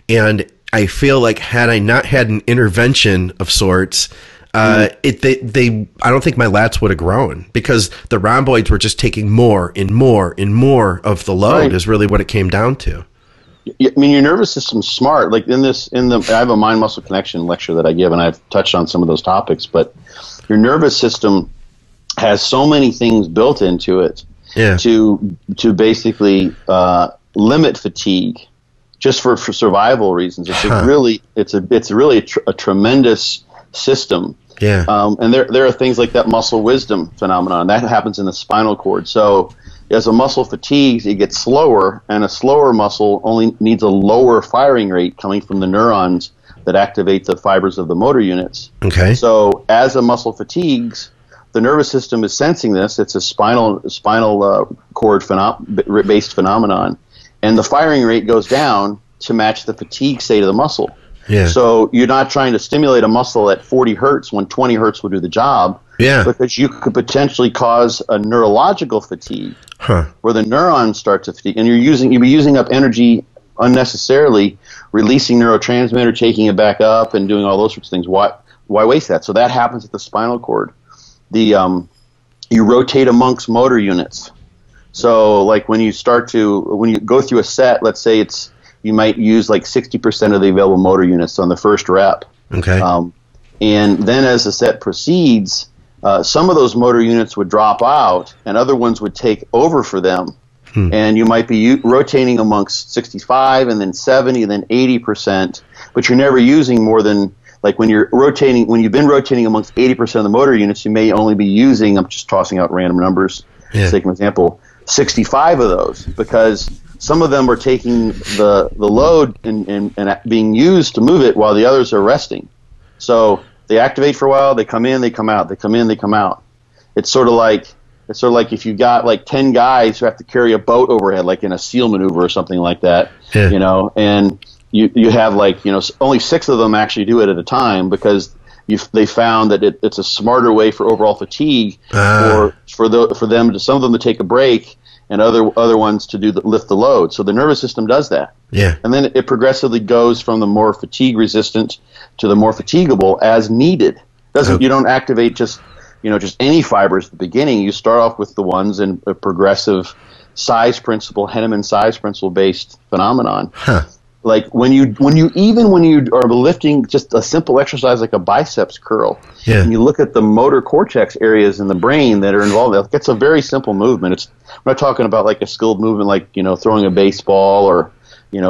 And I feel like had I not had an intervention of sorts, I don't think my lats would have grown because the rhomboids were just taking more and more and more of the load is really what it came down to. I mean, your nervous system's smart. Like I have a mind-muscle connection lecture that I give, and I've touched on some of those topics, but your nervous system has so many things built into it to basically limit fatigue, just for survival reasons. It's really a tremendous system. Yeah. And there are things like that muscle wisdom phenomenon that happens in the spinal cord. So as a muscle fatigues, it gets slower, and a slower muscle only needs a lower firing rate coming from the neurons that activate the fibers of the motor units. Okay. So as a muscle fatigues, the nervous system is sensing this. It's a spinal cord based phenomenon, and the firing rate goes down to match the fatigue state of the muscle. Yeah. So you're not trying to stimulate a muscle at 40 hertz when 20 hertz will do the job. Yeah. Because you could potentially cause a neurological fatigue where the neurons start to fatigue, and you'll be using up energy unnecessarily, releasing neurotransmitter, taking it back up, and doing all those sorts of things. Why waste that? So that happens at the spinal cord. You rotate amongst motor units. So like when you go through a set, let's say you might use like 60% of the available motor units on the first rep. Okay. And then as the set proceeds, some of those motor units would drop out and other ones would take over for them. And you might be rotating amongst 65 and then 70 and then 80%, but you're never using more than, like when you've been rotating amongst 80% of the motor units, you may only be using, I'm just tossing out random numbers, for the sake of example, 65 of those, because some of them are taking the load and being used to move it while the others are resting. So they activate for a while, they come in, they come out, they come in, they come out. It's sort of like if you got like 10 guys who have to carry a boat overhead, like in a SEAL maneuver or something like that, and you have only 6 of them actually do it at a time because they found that it's a smarter way for overall fatigue for some of them to take a break and other ones to lift the load. So the nervous system does that. Yeah. And then it progressively goes from the more fatigue resistant to the more fatigable as needed. You don't activate just any fibers at the beginning. You start off with the ones in a progressive size principle, Henneman size principle based phenomenon. Huh. Like when you are lifting just a simple exercise like a biceps curl, and you look at the motor cortex areas in the brain that are involved, it's a very simple movement. We're not talking about like a skilled movement like throwing a baseball or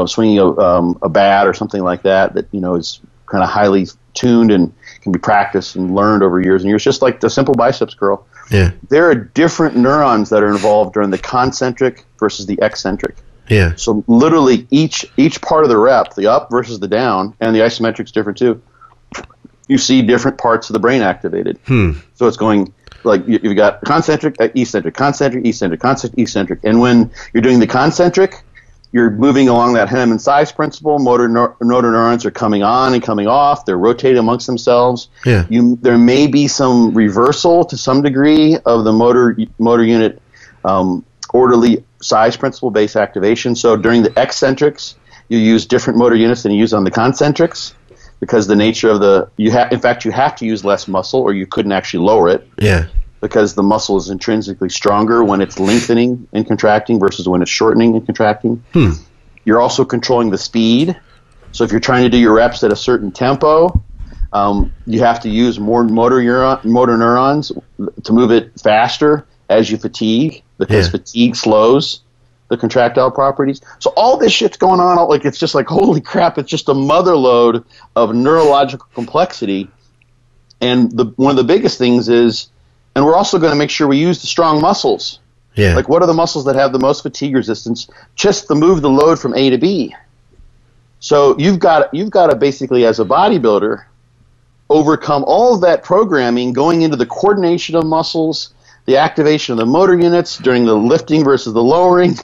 swinging a bat or something like that is kind of highly tuned and can be practiced and learned over years and years, just like the simple biceps curl. Yeah. There are different neurons that are involved during the concentric versus the eccentric. Yeah. So literally each part of the rep, the up versus the down, and the isometric's different too. You see different parts of the brain activated. So it's going like you've got concentric, eccentric, concentric, eccentric, concentric, eccentric. And when you're doing the concentric, you're moving along that Henneman size principle. Motor neurons are coming on and coming off. They're rotating amongst themselves. Yeah. There may be some reversal to some degree of the motor unit orderly size principle base activation. So during the eccentrics, you use different motor units than you use on the concentrics, because the nature of you have to use less muscle, or you couldn't actually lower it. Yeah. Because the muscle is intrinsically stronger when it's lengthening and contracting versus when it's shortening and contracting. You're also controlling the speed. So if you're trying to do your reps at a certain tempo, you have to use more motor neurons to move it faster as you fatigue, because fatigue slows the contractile properties. So all this shit's going on, like, it's just like, holy crap, it's just a mother lode of neurological complexity. And one of the biggest things is, and we're also going to make sure we use the strong muscles. Yeah. Like, what are the muscles that have the most fatigue resistance? Just to move the load from A to B. So you've got to basically, as a bodybuilder, overcome all of that programming going into the coordination of muscles, the activation of the motor units during the lifting versus the lowering,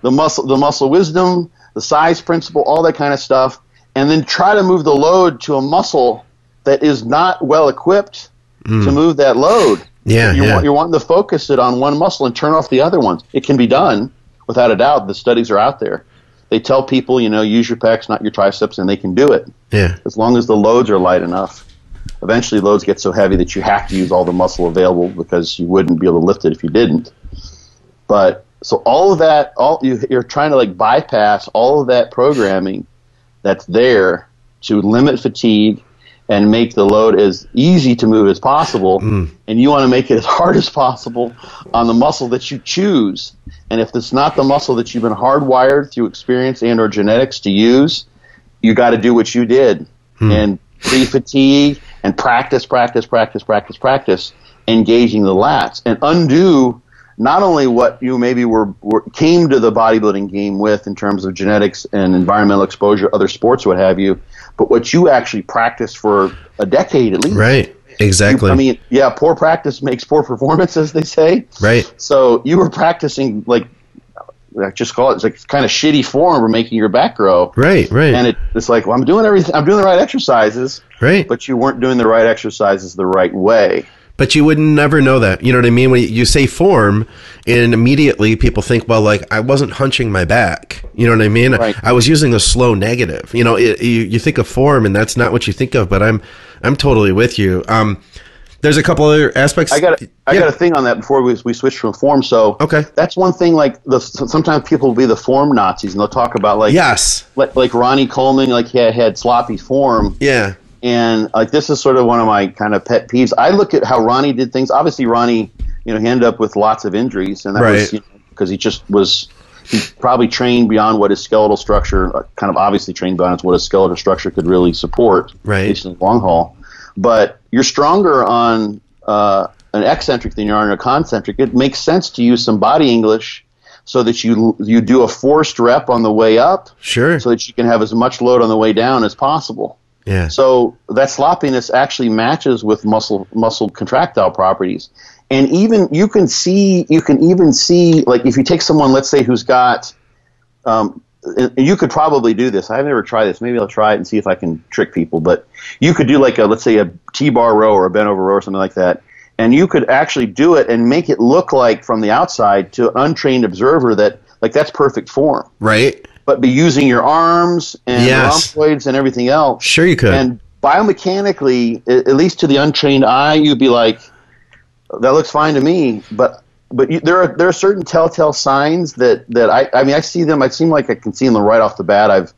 the muscle wisdom, the size principle, all that kind of stuff, and then try to move the load to a muscle that is not well equipped to move that load. You're wanting to focus it on one muscle and turn off the other ones. It can be done, without a doubt. The studies are out there. They tell people, use your pecs, not your triceps, and they can do it. Yeah. As long as the loads are light enough. Eventually, loads get so heavy that you have to use all the muscle available, because you wouldn't be able to lift it if you didn't. But so all of that, you're trying to like bypass all of that programming that's there to limit fatigue and make the load as easy to move as possible, and you want to make it as hard as possible on the muscle that you choose. And if it's not the muscle that you've been hardwired through experience and or genetics to use, you got to do what you did and pre-fatigue and practice, engaging the lats, and undo not only what you maybe came to the bodybuilding game with in terms of genetics and environmental exposure, other sports, what have you, but what you actually practiced for a decade at least. Right, exactly. Poor practice makes poor performance, as they say. Right. So you were practicing, like, I just call it, like, kind of shitty form for making your back grow. Right. And it's like, well, I'm doing everything. I'm doing the right exercises. Right. But you weren't doing the right exercises the right way. But you would never know that. You know what I mean? When you say form, and immediately people think, well, like, I wasn't hunching my back. You know what I mean? Right. I was using a slow negative. You think of form, and that's not what you think of. But I'm totally with you. There's a couple other aspects. I got a thing on that before we switch from form. So that's one thing. Like, sometimes people will be the form Nazis, and they'll talk about like Ronnie Coleman, like, he had sloppy form. Yeah. And like, this is sort of one of my kind of pet peeves. I look at how Ronnie did things. Obviously, Ronnie, he ended up with lots of injuries, and that was because he probably trained beyond what his skeletal structure, kind of obviously trained beyond what his skeletal structure could really support, at least in the long haul. But you're stronger on an eccentric than you are on a concentric. It makes sense to use some body English so that you do a forced rep on the way up, so that you can have as much load on the way down as possible. Yeah. So that sloppiness actually matches with muscle contractile properties. And even you can even see, like, if you take someone, let's say, who's got, you could probably do this. I've never tried this. Maybe I'll try it and see if I can trick people. But you could do like let's say a T-bar row or a bent over row or something like that. And you could actually do it and make it look like, from the outside to an untrained observer, that like that's perfect form. Right. But be using your arms and rhomboids and everything else. Sure you could. And biomechanically, at least to the untrained eye, you'd be like, that looks fine to me. But there are certain telltale signs that I see them. It seems like I can see them right off the bat.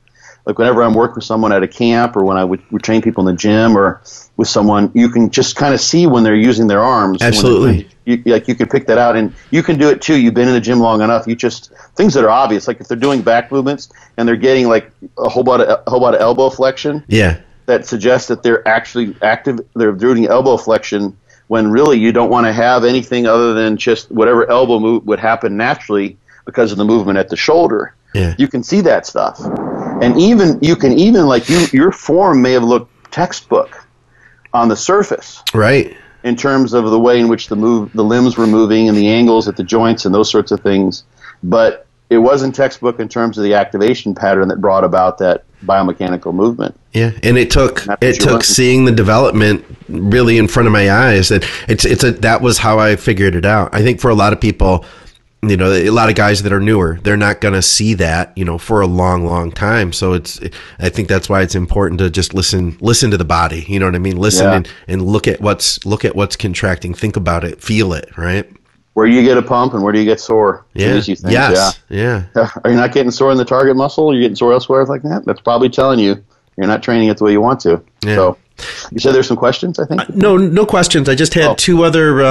Like whenever I'm working with someone at a camp, or when I would train people in the gym, or with someone, you can just kind of see when they're using their arms. Absolutely. You can pick that out, and you can do it too. You've been in the gym long enough. Things that are obvious, like if they're doing back movements and they're getting like a whole lot of elbow flexion. Yeah. That suggests that they're actually active. They're doing elbow flexion when really you don't want to have anything other than just whatever elbow move would happen naturally because of the movement at the shoulder. Yeah. You can see that stuff. And you can your form may have looked textbook on the surface. Right. In terms of the way in which the limbs were moving and the angles at the joints and those sorts of things. But it wasn't textbook in terms of the activation pattern that brought about that biomechanical movement. Yeah, and it took seeing the development really in front of my eyes. That that was how I figured it out. I think for a lot of people, you know, a lot of guys that are newer, they're not going to see that, you know, for a long time. So I think that's why it's important to just listen to the body. You know what I mean? Listen and look at what's contracting. Think about it. Feel it. Right. Where do you get a pump and where do you get sore? Yeah. Yes. Yeah. Are you not getting sore in the target muscle? You're getting sore elsewhere like that? That's probably telling you you're not training it the way you want to. Yeah. So you said there's some questions, I think? No questions. I just had two other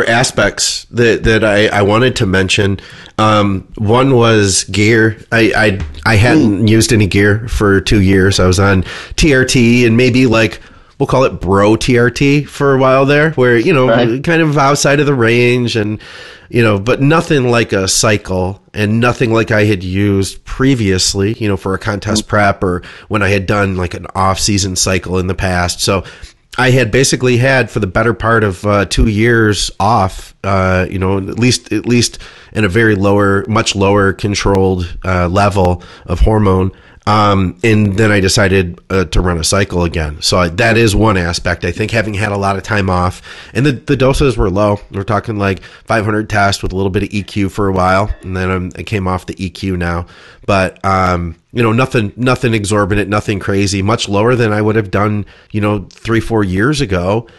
aspects that I wanted to mention. One was gear. I hadn't used any gear for 2 years. I was on TRT and maybe like, we'll call it bro TRT for a while there, where, you know, kind of outside of the range and, you know, but nothing like a cycle and nothing like I had used previously, you know, for a contest prep or when I had done like an off-season cycle in the past. So I had basically had for the better part of 2 years off, you know, at least in a very much lower controlled level of hormone. And then I decided to run a cycle again. So that is one aspect. I think having had a lot of time off, and the doses were low. We're talking like 500 tests with a little bit of EQ for a while, and then I came off the EQ now. But you know, nothing exorbitant, nothing crazy, much lower than I would have done, you know, 3-4 years ago.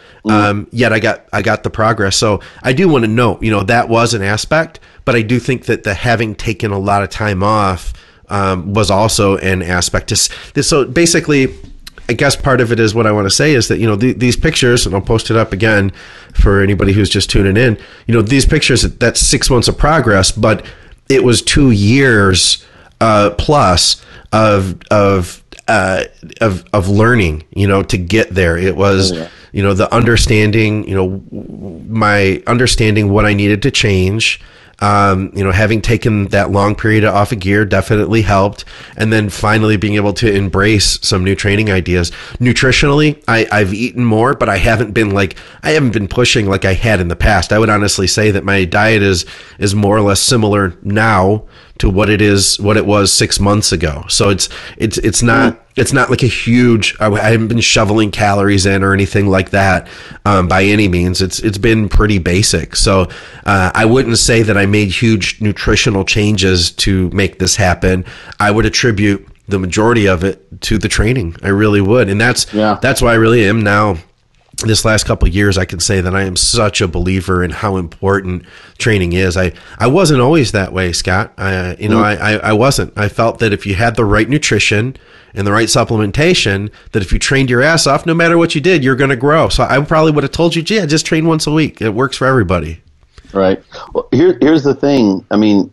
Yet I got the progress. So I do want to note, you know, that was an aspect, but I do think that the having taken a lot of time off was also an aspect to this. So basically, I guess part of it is what I want to say is that, you know, these pictures, and I'll post it up again for anybody who's just tuning in, you know, these pictures, that's 6 months of progress, but it was 2 years plus of learning, you know, to get there. It was, you know, the understanding, you know, my understanding what I needed to change. You know, having taken that long period off of gear definitely helped. And then finally being able to embrace some new training ideas. Nutritionally, I've eaten more, but I haven't been pushing like I had in the past. I would honestly say that my diet is more or less similar now to what it was 6 months ago. So it's not like a huge, I haven't been shoveling calories in or anything like that by any means. It's been pretty basic. So I wouldn't say that I made huge nutritional changes to make this happen. I would attribute the majority of it to the training. I really would. And that's why I really am now. This last couple of years, I can say that I am such a believer in how important training is. I wasn't always that way, Scott. I wasn't. I felt that if you had the right nutrition and the right supplementation, that if you trained your ass off, no matter what you did, you're going to grow. So I probably would have told you, yeah, just train once a week. It works for everybody. Right. Well, here's the thing. I mean,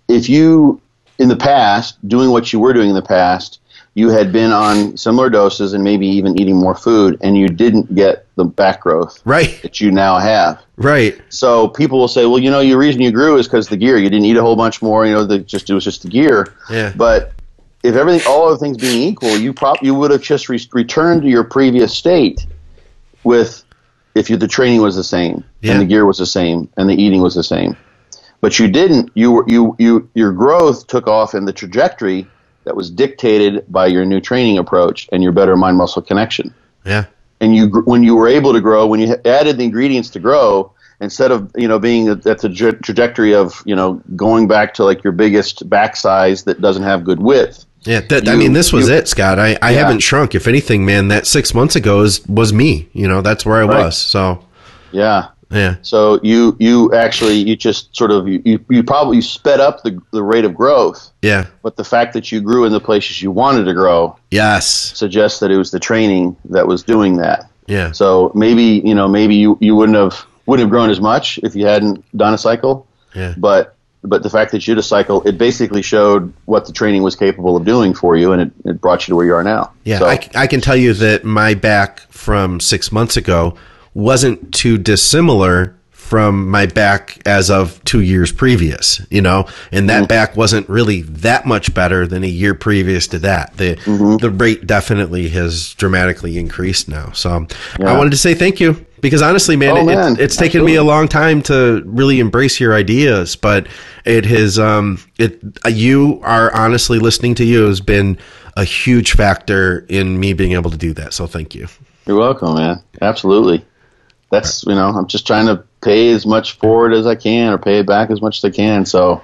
if you, in the past, doing what you were doing in the past, you had been on similar doses and maybe even eating more food, and you didn't get the back growth that you now have. Right. So people will say, well, you know, the reason you grew is because the gear. You didn't eat a whole bunch more. You know, it was just the gear. Yeah. But if all other things being equal, you would have just returned to your previous state if the training was the same and the gear was the same and the eating was the same. But you didn't. Your growth took off in the trajectory that was dictated by your new training approach and your better mind-muscle connection. Yeah. And when you were able to grow, when you added the ingredients to grow, instead of, you know, being at the trajectory of, you know, going back to like your biggest back size that doesn't have good width. Yeah. This was it, Scott. I haven't shrunk. If anything, man, that 6 months ago was me. You know, that's where I was. So. Yeah. Yeah. So you just sort of you probably sped up the rate of growth. Yeah. But the fact that you grew in the places you wanted to grow, suggests that it was the training that was doing that. Yeah. So maybe you wouldn't have grown as much if you hadn't done a cycle. Yeah. But the fact that you did a cycle, it basically showed what the training was capable of doing for you, and it brought you to where you are now. Yeah. So, I can tell you that my back from 6 months ago wasn't too dissimilar from my back as of 2 years previous, you know, and that back wasn't really that much better than a year previous to that. The rate definitely has dramatically increased now. So I wanted to say thank you, because honestly, man, it's taken me a long time to really embrace your ideas, but it has, you are honestly, listening to you has been a huge factor in me being able to do that. So thank you. You're welcome, man. Absolutely. That's, you know, I'm just trying to pay as much forward as I can, or pay it back as much as I can. So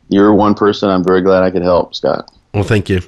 you're one person I'm very glad I could help, Scott. Well, thank you.